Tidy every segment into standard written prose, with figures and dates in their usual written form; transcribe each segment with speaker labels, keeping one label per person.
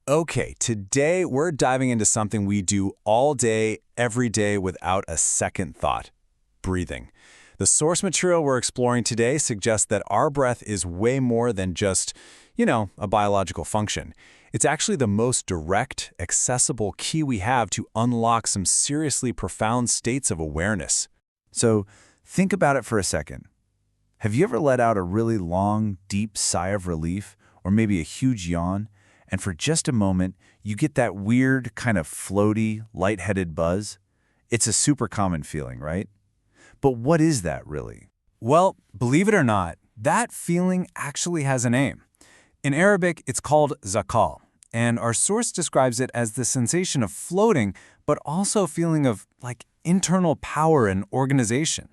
Speaker 1: Okay, today we're diving into something we do all day, every day without a second thought: breathing. The source material we're exploring today suggests that our breath is way more than just, a biological function. It's actually the most direct, accessible key we have to unlock some seriously profound states of awareness.
Speaker 2: So think about it for a second. Have you ever let out a really long, deep sigh of relief, or maybe a huge yawn, and for just a moment, you get that weird, kind of floaty, lightheaded buzz? It's a super common feeling, right? But what is that really?
Speaker 1: Well, believe it or not, that feeling actually has a name. In Arabic, it's called zakal, and our source describes it as the sensation of floating, but also a feeling of, internal power and organization.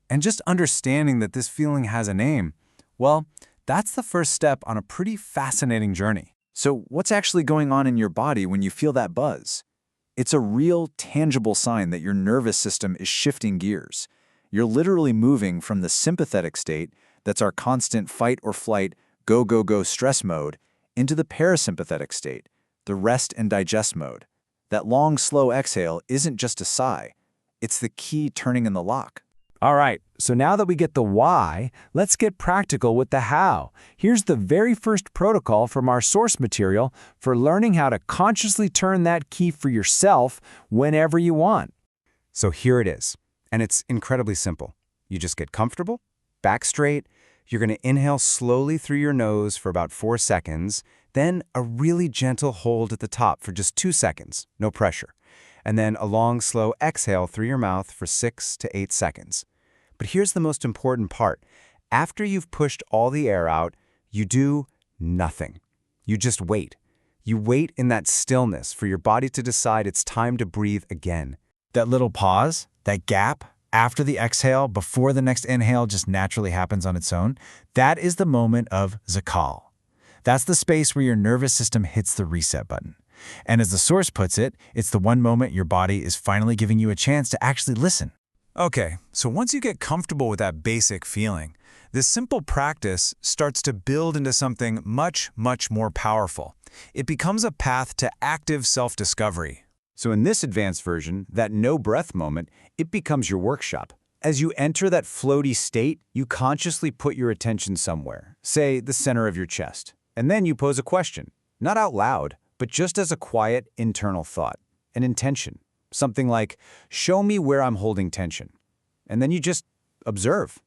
Speaker 1: And just understanding that this feeling has a name, well, that's the first step on a pretty fascinating journey.
Speaker 2: So what's actually going on in your body when you feel that buzz? It's a real, tangible sign that your nervous system is shifting gears. You're literally moving from the sympathetic state, that's our constant fight or flight, go, go, go stress mode, into the parasympathetic state, the rest and digest mode. That long, slow exhale isn't just a sigh. It's the key turning in the lock.
Speaker 3: All right, so now that we get the why, let's get practical with the how. Here's the very first protocol from our source material for learning how to consciously turn that key for yourself whenever you want.
Speaker 4: So here it is, and it's incredibly simple. You just get comfortable, back straight. You're going to inhale slowly through your nose for about 4 seconds, then a really gentle hold at the top for just 2 seconds, no pressure, and then a long, slow exhale through your mouth for 6 to 8 seconds. But here's the most important part. After you've pushed all the air out, you do nothing. You just wait. You wait in that stillness for your body to decide it's time to breathe again.
Speaker 2: That little pause, that gap after the exhale before the next inhale just naturally happens on its own, that is the moment of zakal. That's the space where your nervous system hits the reset button. And as the source puts it, it's the one moment your body is finally giving you a chance to actually listen.
Speaker 1: Okay, so once you get comfortable with that basic feeling, this simple practice starts to build into something much, much more powerful. It becomes a path to active self-discovery.
Speaker 4: So in this advanced version, that no-breath moment, it becomes your workshop. As you enter that floaty state, you consciously put your attention somewhere, say the center of your chest, and then you pose a question, not out loud, but just as a quiet internal thought, an intention. Something like, show me where I'm holding tension. And then you just observe.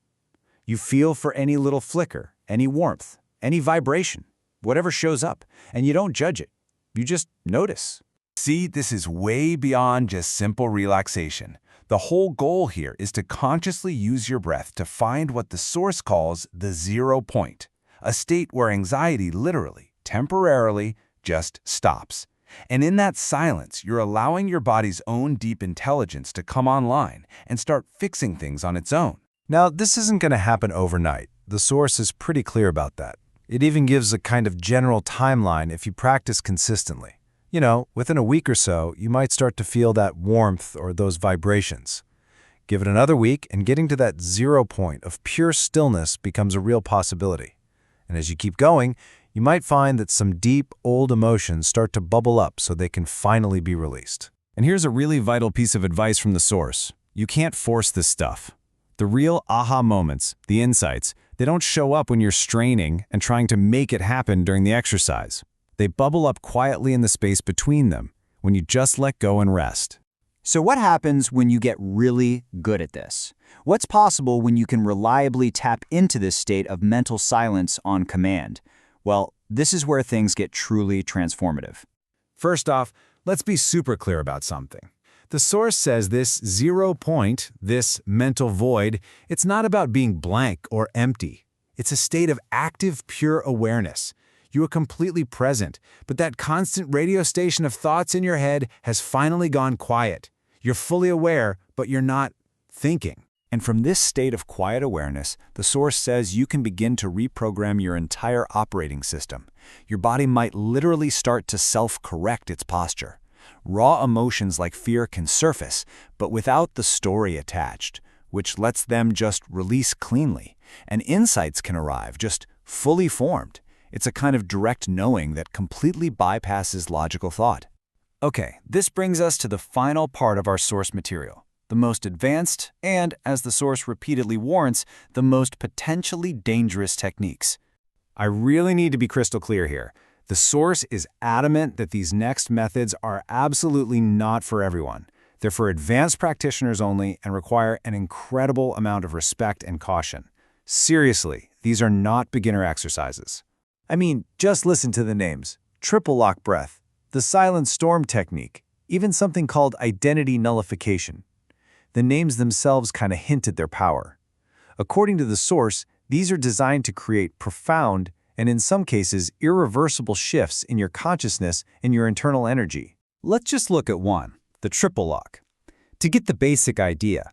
Speaker 4: You feel for any little flicker, any warmth, any vibration, whatever shows up, and you don't judge it. You just notice.
Speaker 1: See, this is way beyond just simple relaxation. The whole goal here is to consciously use your breath to find what the source calls the 0 point, a state where anxiety literally, temporarily, just stops. And in that silence, you're allowing your body's own deep intelligence to come online and start fixing things on its own.
Speaker 3: Now, this isn't going to happen overnight. The source is pretty clear about that. It even gives a kind of general timeline if you practice consistently. Within a week or so, you might start to feel that warmth or those vibrations. Give it another week, and getting to that 0 point of pure stillness becomes a real possibility. And as you keep going, you might find that some deep, old emotions start to bubble up so they can finally be released.
Speaker 1: And here's a really vital piece of advice from the source. You can't force this stuff. The real aha moments, the insights, they don't show up when you're straining and trying to make it happen during the exercise. They bubble up quietly in the space between them, when you just let go and rest.
Speaker 5: So what happens when you get really good at this? What's possible when you can reliably tap into this state of mental silence on command? Well, this is where things get truly transformative.
Speaker 1: First off, let's be super clear about something. The source says this 0 point, this mental void, it's not about being blank or empty. It's a state of active, pure awareness. You are completely present, but that constant radio station of thoughts in your head has finally gone quiet. You're fully aware, but you're not thinking.
Speaker 2: And from this state of quiet awareness, the source says you can begin to reprogram your entire operating system. Your body might literally start to self-correct its posture. Raw emotions like fear can surface, but without the story attached, which lets them just release cleanly. And insights can arrive, just fully formed.
Speaker 5: It's a kind of direct knowing that completely bypasses logical thought. Okay, this brings us to the final part of our source material, the most advanced and, as the source repeatedly warrants, the most potentially dangerous techniques.
Speaker 1: I really need to be crystal clear here. The source is adamant that these next methods are absolutely not for everyone. They're for advanced practitioners only and require an incredible amount of respect and caution. Seriously, these are not beginner exercises.
Speaker 2: I mean, just listen to the names. Triple lock breath, the silent storm technique, even something called identity nullification. The names themselves kind of hint at their power. According to the source, these are designed to create profound and in some cases irreversible shifts in your consciousness and your internal energy.
Speaker 5: Let's just look at one, the triple lock. To get the basic idea,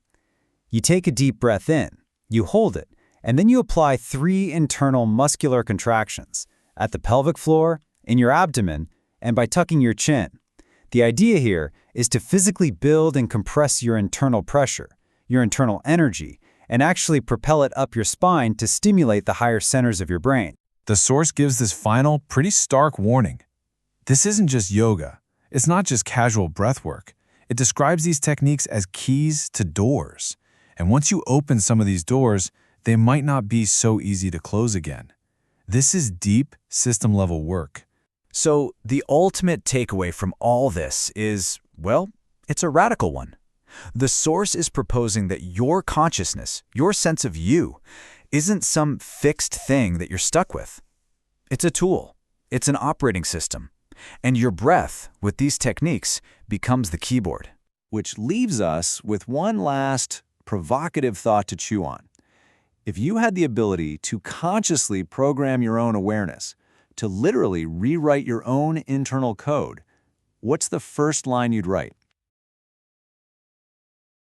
Speaker 5: you take a deep breath in, you hold it, and then you apply 3 internal muscular contractions at the pelvic floor, in your abdomen, and by tucking your chin. The idea here is to physically build and compress your internal pressure, your internal energy, and actually propel it up your spine to stimulate the higher centers of your brain.
Speaker 3: The source gives this final, pretty stark warning. This isn't just yoga. It's not just casual breath work. It describes these techniques as keys to doors. And once you open some of these doors, they might not be so easy to close again. This is deep, system-level work.
Speaker 5: So the ultimate takeaway from all this is, well, it's a radical one. The source is proposing that your consciousness, your sense of you, isn't some fixed thing that you're stuck with. It's a tool. It's an operating system. And your breath, with these techniques, becomes the keyboard.
Speaker 2: Which leaves us with one last provocative thought to chew on. If you had the ability to consciously program your own awareness, to literally rewrite your own internal code, what's the first line you'd write?